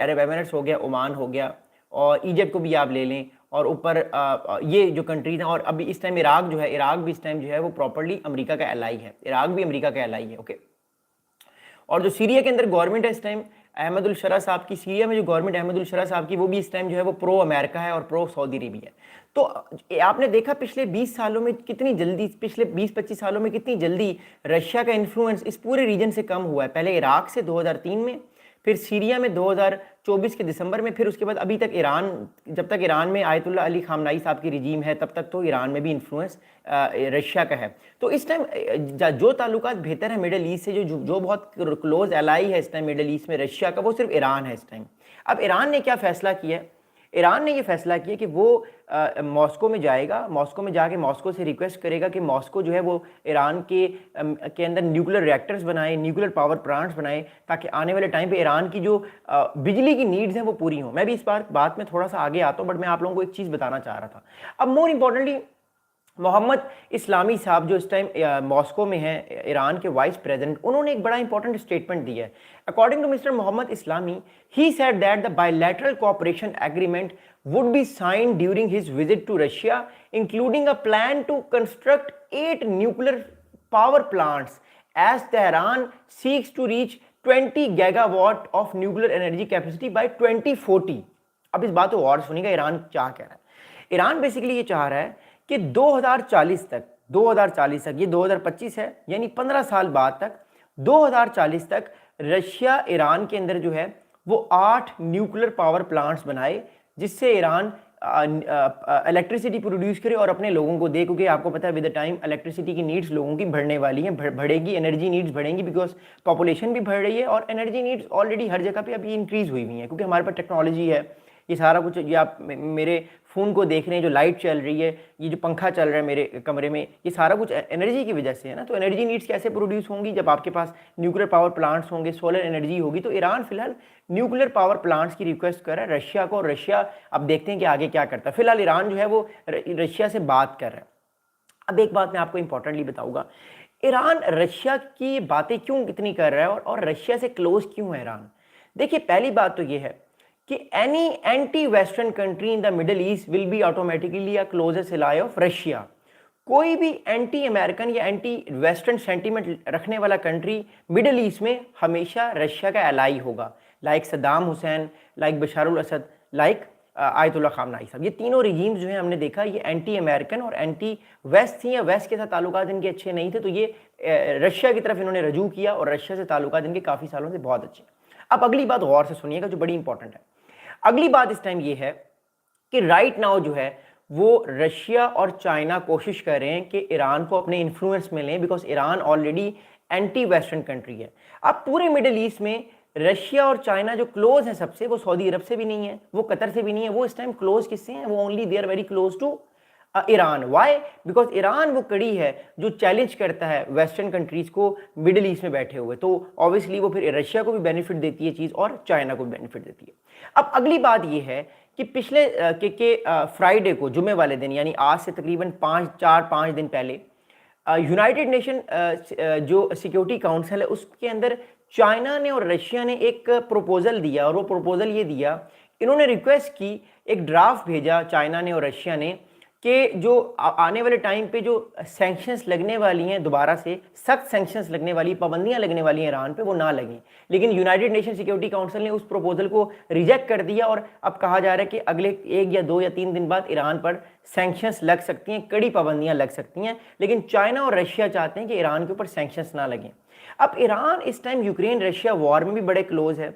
Arab Emirates हो गया, Oman हो गया, और इजिप्ट को भी आप ले लें, और ऊपर ये जो कंट्रीज हैं, और अभी इस टाइम इराक जो है, इराक भी इस टाइम जो है वो प्रॉपर्ली अमेरिका का एलाई है, इराक भी अमेरिका का एलाई है। ओके। और जो सीरिया के अंदर गवर्नमेंट है इस टाइम अहमदुल शरा साहब की, सीरिया में जो गवर्नमेंट अहमदुल शरा साहब की, वो भी इस टाइम जो है वो प्रो अमेरिका है और प्रो सऊदी अरब है। तो आपने देखा पिछले 20 सालों में कितनी जल्दी, पिछले 20-25 सालों में कितनी जल्दी रशिया का इन्फ्लुएंस इस पूरे रीजन से कम हुआ है। पहले इराक से 2003 में, फिर सीरिया में 2024 के दिसंबर में, फिर उसके बाद अभी तक ईरान, जब तक ईरान में आयतुल्ला अली खामनाई साहब की रिजीम है तब तक तो ईरान में भी इन्फ्लुएंस रशिया का है। तो इस टाइम जो ताल्लुकात बेहतर है मिडिल ईस्ट से, जो बहुत क्लोज एलाई है इस टाइम मिडिल ईस्ट में रशिया का, वो सिर्फ ईरान है इस टाइम। अब ईरान ने क्या फैसला किया है? ईरान ने ये फैसला किया कि वो मॉस्को में जाएगा, मॉस्को में जाके मॉस्को से रिक्वेस्ट करेगा कि मॉस्को जो है वो ईरान के अंदर न्यूक्लियर रिएक्टर्स बनाए, न्यूक्लियर पावर प्लांट्स बनाए, ताकि आने वाले टाइम पे ईरान की जो बिजली की नीड्स हैं वो पूरी हों। मैं भी इस बात में थोड़ा सा आगे आता हूँ, बट मैं आप लोगों को एक चीज़ बताना चाह रहा था। अब मोर इम्पोर्टेंटली मोहम्मद इस्लामी साहब जो इस टाइम मॉस्को में हैं, ईरान के वाइस प्रेसिडेंट, उन्होंने एक बड़ा इंपॉर्टेंट स्टेटमेंट दिया है। According to mister Mohammad Islami, he said that the bilateral cooperation agreement would be signed during his visit to Russia, including a plan to construct 8 nuclear power plants as Tehran seeks to reach 20 gigawatt of nuclear energy capacity by 2040। अब इस बात को और सुनिएगा, Iran क्या कह रहा है। ईरान बेसिकली ये चाह रहा है कि 2040 तक, ये 2025 है, यानी 15 साल बाद तक, 2040 तक रशिया ईरान के अंदर जो है वो 8 न्यूक्लियर पावर प्लांट्स बनाए, जिससे ईरान इलेक्ट्रिसिटी प्रोड्यूस करे और अपने लोगों को दे। क्योंकि आपको पता है विद द टाइम इलेक्ट्रिसिटी की नीड्स लोगों की बढ़ने वाली हैं, बढ़ेगी, एनर्जी नीड्स बढ़ेंगी, बिकॉज पॉपुलेशन भी बढ़ रही है और एनर्जी नीड्स ऑलरेडी हर जगह पे अभी इंक्रीज हुई हैं, क्योंकि हमारे पास टेक्नोलॉजी है। ये सारा कुछ, ये आप मेरे फ़ोन को देख रहे हैं, जो लाइट चल रही है, ये जो पंखा चल रहा है मेरे कमरे में, ये सारा कुछ एनर्जी की वजह से है ना। तो एनर्जी नीड्स कैसे प्रोड्यूस होंगी? जब आपके पास न्यूक्लियर पावर प्लांट्स होंगे, सोलर एनर्जी होगी। तो ईरान फिलहाल न्यूक्लियर पावर प्लांट्स की रिक्वेस्ट कर रहा है रशिया को, और रशिया अब देखते हैं कि आगे क्या करता है। फिलहाल ईरान जो है वो रशिया से बात कर रहा है। अब एक बात मैं आपको इंपॉर्टेंटली बताऊंगा, ईरान रशिया की बातें क्यों इतनी कर रहा है और रशिया से क्लोज क्यों है ईरान? देखिए, पहली बात तो ये है कि any anti western country in the Middle East will be automatically a closest ally of Russia. कोई भी एंटी अमेरिकन या एंटी वेस्टर्न सेंटीमेंट रखने वाला कंट्री मिडिल ईस्ट में हमेशा रशिया का एलाई होगा, like Saddam Hussain, like बशारुल Asad, like ayatollah खामनाई साहब। ये तीनों रिजीम्स जो है हमने देखा ये एंटी अमेरिकन और एंटी वेस्ट थी, या वेस्ट के साथ ताल्लुकात इनके अच्छे नहीं थे, तो ये रशिया की तरफ इन्होंने रजू किया और रशिया से ताल्लुकात इनके काफ़ी सालों से बहुत अच्छे। अब अगली बात गौर से सुनिएगा जो बड़ी इंपॉर्टेंट है। अगली बात इस टाइम ये है कि राइट नाउ जो है वो रशिया और चाइना कोशिश कर रहे हैं कि ईरान को अपने इन्फ्लुएंस में लें, because Iran already anti western country है। अब पूरे मिडिल ईस्ट में रशिया और चाइना जो क्लोज है सबसे, वो सऊदी अरब से भी नहीं है, वो कतर से भी नहीं है, वो इस टाइम क्लोज किससे हैं? वो only they are very close to Iran. Why? Because Iran वो कड़ी है जो चैलेंज करता है वेस्टर्न कंट्रीज को मिडिल ईस्ट में बैठे हुए, तो ऑब्वियसली वो फिर रशिया को भी बेनिफिट देती है चीज़ और चाइना को भी बेनिफिट देती है। अब अगली बात ये है कि पिछले फ्राइडे को, जुमे वाले दिन, यानी आज से तकरीबन 4-5 दिन पहले, यूनाइटेड नेशन जो सिक्योरिटी काउंसिल है उसके अंदर चाइना ने और रशिया ने एक प्रपोजल दिया, और वो प्रपोजल ये दिया, इन्होंने रिक्वेस्ट की, एक ड्राफ्ट भेजा चाइना ने और रशिया ने, कि जो आने वाले टाइम पे जो सैंक्शंस लगने वाली हैं, दोबारा से सख्त सैंक्शंस लगने वाली, पाबंदियां लगने वाली हैं ईरान पे, वो ना लगें। लेकिन यूनाइटेड नेशन सिक्योरिटी काउंसिल ने उस प्रपोजल को रिजेक्ट कर दिया, और अब कहा जा रहा है कि अगले 1 या 2 या 3 दिन बाद ईरान पर सैंक्शंस लग सकती हैं, कड़ी पाबंदियां लग सकती हैं। लेकिन चाइना और रशिया चाहते हैं कि ईरान के ऊपर सैंक्शंस ना लगें। अब ईरान इस टाइम यूक्रेन रशिया वॉर में भी बड़े क्लोज है,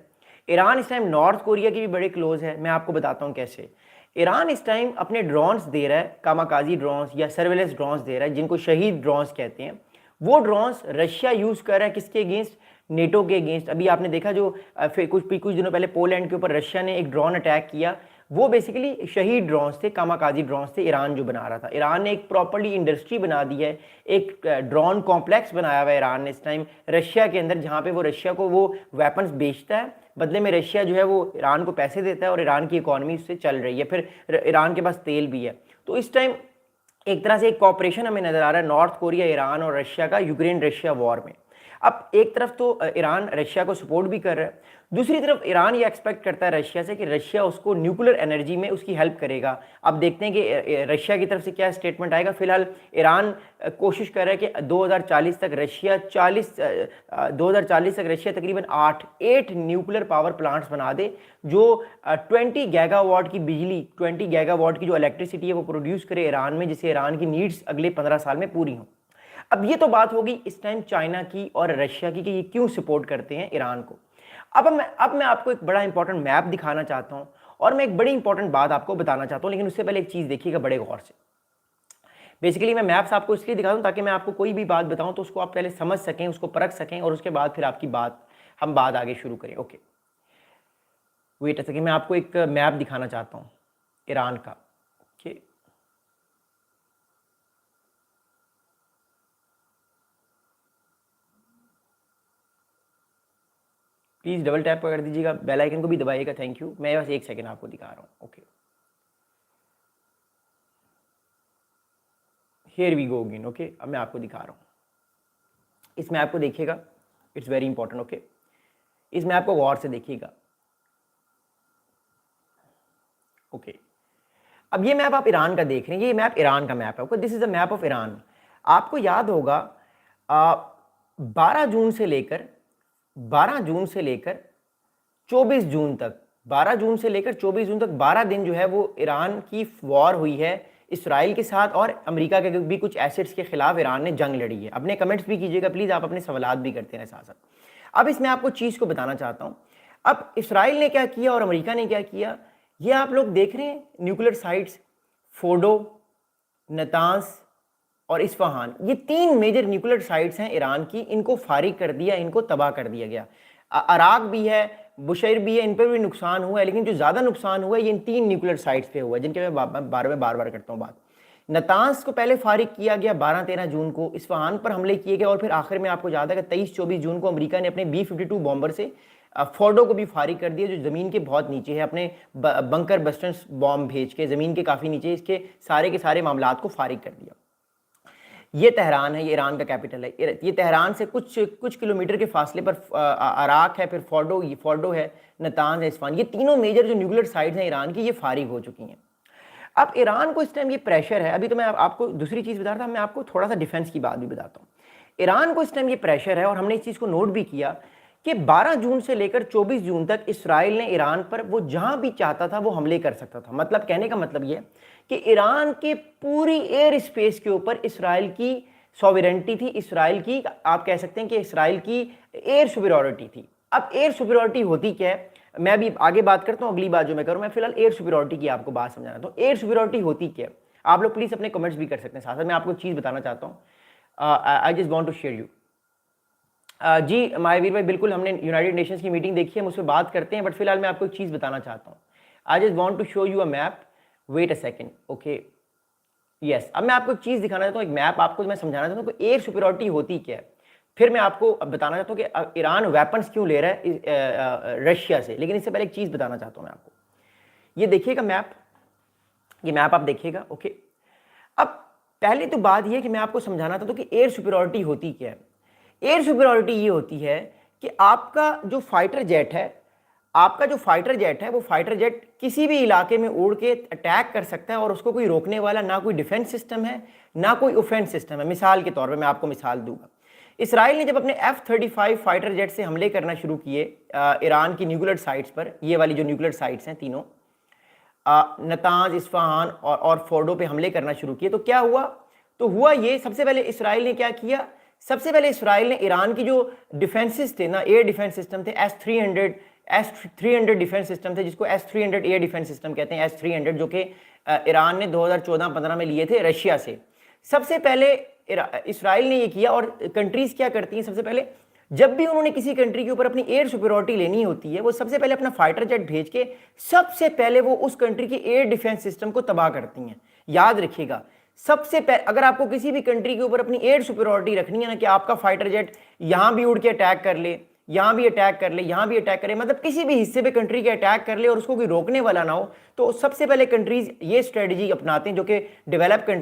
ईरान इस टाइम नॉर्थ कोरिया की भी बड़े क्लोज है। मैं आपको बताता हूँ कैसे। ईरान इस टाइम अपने ड्रोन्स दे रहा है, कामाकाजी ड्रोन्स या सर्वेलेंस ड्रोन्स दे रहा है, जिनको शहीद ड्रोन्स कहते हैं। वो ड्रोन्स रशिया यूज़ कर रहा है किसके अगेंस्ट? नेटो के अगेंस्ट। अभी आपने देखा जो फिर कुछ दिनों पहले पोलैंड के ऊपर रशिया ने एक ड्रोन अटैक किया, वो बेसिकली शहीद ड्रोन्स थे, कामाकाजी ड्रोन्स थे, ईरान जो बना रहा था। ईरान ने एक प्रॉपर्ली इंडस्ट्री बना दी है, एक ड्रोन कॉम्प्लेक्स बनाया हुआ है ईरान ने इस टाइम रशिया के अंदर, जहाँ पे वो रशिया को वो वेपन्स बेचता है, बदले में रशिया जो है वो ईरान को पैसे देता है और ईरान की इकॉनमी उससे चल रही है। फिर ईरान के पास तेल भी है। तो इस टाइम एक तरह से एक कॉपरेशन हमें नज़र आ रहा है नॉर्थ कोरिया, ईरान और रशिया का यूक्रेन रशिया वॉर में। अब एक तरफ तो ईरान रशिया को सपोर्ट भी कर रहा है, दूसरी तरफ ईरान ये एक्सपेक्ट करता है रशिया से कि रशिया उसको न्यूक्लियर एनर्जी में उसकी हेल्प करेगा। अब देखते हैं कि रशिया की तरफ से क्या स्टेटमेंट आएगा। फिलहाल ईरान कोशिश कर रहा है कि 2040 तक रशिया 2040 तक रशिया तकरीबन 8 न्यूक्लियर पावर प्लांट्स बना दे, जो 20 गीगावाट की बिजली, 20 गीगावाट की जो इलेक्ट्रिसिटी है वो प्रोड्यूस करे ईरान में, जिससे ईरान की नीड्स अगले 15 साल में पूरी हों। अब ये तो बात होगी इस टाइम चाइना की और रशिया की कि ये क्यों सपोर्ट करते हैं ईरान को। अब मैं आपको एक बड़ा इंपॉर्टेंट मैप दिखाना चाहता हूं और मैं एक बड़ी इंपॉर्टेंट बात आपको बताना चाहता हूं, लेकिन उससे पहले एक चीज देखिएगा बड़े गौर से। बेसिकली मैं मैप्स आपको इसलिए दिखा दूं ताकि मैं आपको कोई भी बात बताऊं तो उसको आप पहले समझ सकें, उसको परख सकें, और उसके बाद फिर आपकी बात हम बात आगे शुरू करें। ओके, वेट अ सेकंड, मैं आपको एक मैप दिखाना चाहता हूं ईरान का। ओके, प्लीज़ डबल टैप कर दीजिएगा, बेल आइकन को भी दबाइएगा, थैंक यू। मैं बस एक सेकंड आपको दिखा रहा हूँ। Okay, here we go again. Okay, अब मैं आपको दिखा रहा हूँ इस मैप को, देखिएगा, इट्स वेरी इंपॉर्टेंट। ओके, इस मैप को गौर से देखिएगा। ओके, अब ये मैप आप ईरान का देख रहे हैं, ये मैप ईरान का मैप है। Okay, this is the map of Iran. आपको याद होगा 12 जून से लेकर 24 जून तक, 12 जून से लेकर 24 जून तक 12 दिन जो है वो ईरान की वॉर हुई है इसराइल के साथ, और अमेरिका के भी कुछ एसेट्स के खिलाफ ईरान ने जंग लड़ी है। अपने कमेंट्स भी कीजिएगा प्लीज़, आप अपने सवालात भी करते हैं साथ साथ। अब इसमें आपको चीज़ को बताना चाहता हूँ, अब इसराइल ने क्या किया और अमेरिका ने क्या किया, ये आप लोग देख रहे हैं। न्यूक्लियर साइट्स फोर्डो, नतांस और इस्फहान, ये 3 मेजर न्यूक्लियर साइट्स हैं ईरान की, इनको फारिग कर दिया, इनको तबाह कर दिया गया। अराक भी है, बुशैर भी है, इन पर भी नुकसान हुआ है, लेकिन जो ज़्यादा नुकसान हुआ है ये इन 3 न्यूक्लियर साइट्स पे हुआ है, जिनके मैं बार बार करता हूँ बात। नतांस को पहले फारिग किया गया 12-13 जून को, इस्फहान पर हमले किए गए, और फिर आखिर में आपको याद है कि 23-24 जून को अमेरिका ने अपने B-52 बॉम्बर से फोर्डो को भी फारिग कर दिया, जो ज़मीन के बहुत नीचे है, अपने बंकर बस्टर्स बॉम्ब भेज के ज़मीन के काफ़ी नीचे इसके सारे के सारे मामलात को फारिग कर दिया। ये तेहरान है, ये ईरान का कैपिटल है। ये तेहरान से कुछ किलोमीटर के फासले पर अराक है, फिर फोर्डो है, नतांज है, इस्फहान, ये तीनों मेजर जो न्यूक्लियर साइट्स हैं ईरान की, ये फारिग हो चुकी हैं। अब ईरान को इस टाइम ये प्रेशर है, अभी तो मैं आपको दूसरी चीज़ बता रहा था, मैं आपको थोड़ा सा डिफेंस की बात भी बताता हूँ। ईरान को इस टाइम ये प्रेशर है, और हमने इस चीज़ को नोट भी किया कि 12 जून से लेकर 24 जून तक इसराइल ने ईरान पर वो जहां भी चाहता था वो हमले कर सकता था। मतलब कहने का मतलब ये कि ईरान के पूरी एयर स्पेस के ऊपर इसराइल की सॉवरेंटी थी, इसराइल की, आप कह सकते हैं कि इसराइल की एयर सुपीरियॉरिटी थी। अब एयर सुपीरियॉरिटी होती क्या है, मैं अभी आगे बात करता हूँ, अगली बात जो मैं करूँ, मैं फिलहाल एयर सुपीरियॉरिटी की आपको बात समझाना। तो एयर सुपीरियॉरिटी होती क्या है, आप लोग प्लीज़ अपने कमेंट्स भी कर सकते हैं। साथ साथ मैं आपको एक चीज़ बताना चाहता हूँ, I just want to share you. जी महावीर भाई, बिल्कुल, हमने यूनाइटेड नेशंस की मीटिंग देखी है, हम उस पर बात करते हैं, बट फिलहाल मैं आपको एक चीज़ बताना चाहता हूँ। I just want to show you a map, wait a second. Okay, yes, अब मैं आपको एक चीज़ दिखाना चाहता हूँ, एक मैप आपको मैं समझाना चाहता हूँ कि एयर सुपीरियॉरिटी होती क्या है। फिर मैं आपको अब बताना चाहता हूँ कि ईरान वेपन्स क्यों ले रहा है रशिया से, लेकिन इससे पहले एक चीज़ बताना चाहता हूँ मैं आपको। ये देखिएगा मैप, ये मैप आप देखिएगा। ओके, अब पहले तो बात ये कि मैं आपको समझाना चाहता हूँ कि एयर सुपीरियॉरिटी होती क्या है। एयर सुपीरियॉरिटी ये होती है कि आपका जो फाइटर जेट है, वो फाइटर जेट किसी भी इलाके में उड़ के अटैक कर सकता है, और उसको कोई रोकने वाला ना कोई डिफेंस सिस्टम है ना कोई ऑफेंस सिस्टम है। मिसाल के तौर पे मैं आपको मिसाल दूंगा, इसराइल ने जब अपने F-35 फाइटर जेट से हमले करना शुरू किए ईरान की न्यूक्लियर साइट्स पर, ये वाली जो न्यूक्लियर साइट्स हैं तीनों, नतांज, इस्फहान और फोर्डो पे हमले करना शुरू किए, तो क्या हुआ? तो हुआ ये, सबसे पहले इसराइल ने क्या किया, सबसे पहले इसराइल ने ईरान की जो डिफेंसेस थे ना, एयर डिफेंस सिस्टम थे, S-300 डिफेंस सिस्टम थे, जिसको S-300 एयर डिफेंस सिस्टम कहते हैं, S-300, जो कि ईरान ने 2014-15 में लिए थे रशिया से। सबसे पहले इसराइल ने ये किया, और कंट्रीज क्या करती हैं, सबसे पहले जब भी उन्होंने किसी कंट्री के ऊपर अपनी एयर सुपीरियॉरिटी लेनी होती है, वो सबसे पहले अपना फाइटर जेट भेज के सबसे पहले वो उस कंट्री की एयर डिफेंस सिस्टम को तबाह करती हैं। याद रखिएगा, सबसे पहले अगर आपको किसी भी कंट्री के ऊपर अपनी एयर सुपीरियॉरिटी रखनी है ना, कि आपका फाइटर जेट यहां भी उड़ के अटैक कर ले, यहां भी अटैक कर ले, यहां भी अटैक करे, मतलब किसी भी हिस्से पे कंट्री के अटैक कर ले और उसको कोई रोकने वाला ना हो, तो सबसे पहले कंट्रीज ये स्ट्रेटजी अपनाते हैं, जो कि डेवलप कंट्रीज हैं।